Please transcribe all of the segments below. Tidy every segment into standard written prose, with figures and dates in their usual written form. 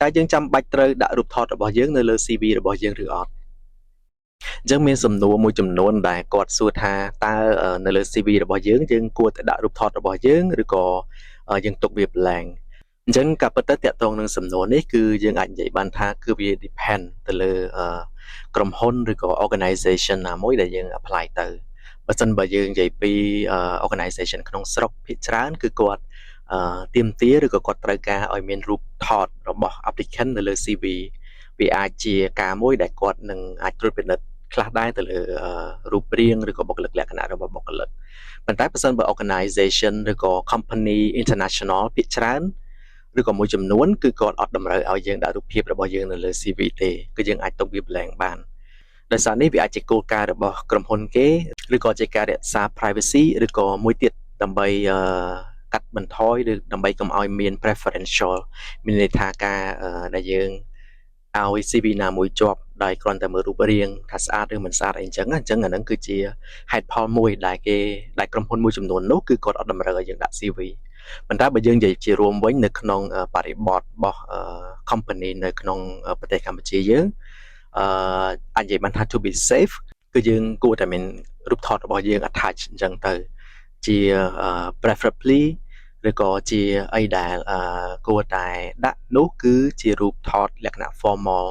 តែយើងចាំបាច់ត្រូវដាក់រូបថតរបស់យើងនៅលើ CV របស់យើងឬអត់អញ្ចឹងមានសំណួរមួយចំនួនដែលគាត់សួរថាតើនៅលើ CV របស់យើងគួរតែដាក់រូបថតរបស់យើងឬក៏យើងទុកវា blank អញ្ចឹងការពិតទៅតាក់ទងនឹងសំណួរនេះគឺយើងអាចនិយាយបានថាគឺវា depend ទៅលើក្រុមហ៊ុនឬក៏ organization ណាមួយដែលយើង apply ទៅបើសិនបើយើងនិយាយពី organization ក្នុងស្រុកភាគច្រើនគឺគាត់ទាមទារឬក៏គាត់ត្រូវការឲ្យមានរូបថតរបស់ applicant នៅលើ CV វាអាចជាការមួយដែលគាត់នឹងអាចត្រួតពិនិត្យខ្លះដែរទៅលើរូបរាងឬក៏បុគ្គលិកលក្ខណៈរបស់បុគ្គលិកប៉ុន្តែបើសិនបើ organization ឬក៏ company international ភាគច្រើនឬក៏មួយចំនួនគឺគាត់អត់តម្រូវឲ្យយើងដាក់រូបភាពរបស់យើងនៅលើ CV ទេគឺយើងអាចទុកវា blank បានដោយសារនេះវាអាចជាគោលការណ៍របស់ក្រុមហ៊ុនគេឬក៏ជាការរក្សា privacy ឬក៏មួយទៀតដើម្បីកាត់បន្ថយឬដើម្បីកុំឲ្យមាន preferential មានន័យថាការដែលយើងឲ្យ CV ណាមួយជាប់ដោយគ្រាន់តែមើលរូបរាងថាស្អាតឬមិនស្អាតអីអញ្ចឹងអាហ្នឹងគឺជាហេតុផលមួយដែលក្រុមហ៊ុនមួយចំនួននោះគឺគាត់អត់តម្រូវឲ្យយើងដាក់ CV ប៉ុន្តែបើយើងនិយាយជារួមវិញនៅក្នុងបរិបទរបស់ company នៅក្នុងប្រទេសកម្ពុជាយើងអាចនិយាយបានថា to be safe គឺយើងគួរតែមានរូបថតរបស់យើង attach អញ្ចឹងទៅជា preferably ឬក៏ជាអីដែលគួរតែដាក់នោះគឺជារូបថតលក្ខណៈ formal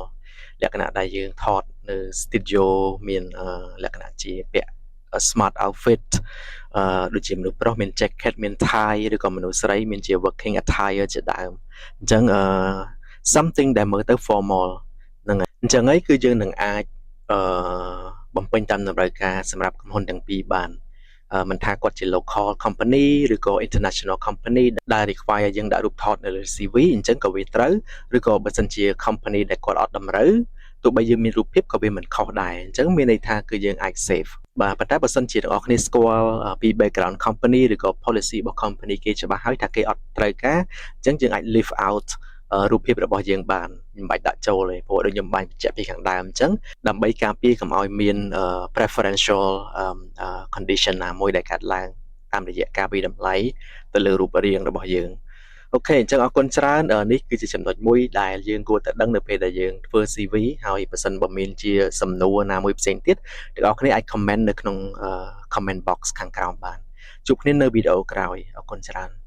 លក្ខណៈដែលយើងថតនៅ studio មានលក្ខណៈជាពាក់ smart outfit ដូចជាមនុស្សប្រុសមាន jacket មាន tie ឬក៏មនុស្សស្រីមានជា working attire ជាដើមអញ្ចឹងsomething ដែលមើលទៅ formal ហ្នឹងហើយអញ្ចឹងហើយគឺយើងនឹងអាចបំពេញតាមតម្រូវការសម្រាប់ក្រុមហ៊ុនទាំងពីរបានមិនថាគាត់ជា local company ឬក៏ international company ដែល require យើងដាក់រូបថតនៅលើ CV អញ្ចឹងក៏វាត្រូវឬក៏បើសិនជា company ដែលគាត់អត់តម្រូវទោះបីយើងមានរូបភាពក៏វាមិនខុសដែរអញ្ចឹងមានន័យថាគឺយើងអាច save បាទប៉ុន្តែបើសិនជាអ្នកនរគ្នាស្គាល់ពី background company ឬក៏ policy របស់ company គេច្បាស់ហើយថាគេអត់ត្រូវការអញ្ចឹងយើងអាច leave out រូបភាពរបស់យើងបានមិនបាច់ដាក់ចូលទេព្រោះដូចខ្ញុំបានបញ្ជាក់ពីខាងដើមអញ្ចឹងដើម្បីការពារកុំឲ្យមាន preferential condition ណាមួយដែលកើតឡើងតាមរយៈការវិតម្លៃទៅលើរូបរាងរបស់យើងអូខេអញ្ចឹងអរគុណច្រើននេះគឺជាចំណុចមួយដែលយើងគួរតែដឹងនៅពេលដែលយើងធ្វើ CV ហើយបើសិនបើមានជាសំណួរណាមួយផ្សេងទៀតអ្នកនរគ្នាអាច comment នៅក្នុង comment box ខាងក្រោមបានជួបគ្នានៅវីដេអូក្រោយអរគុណច្រើន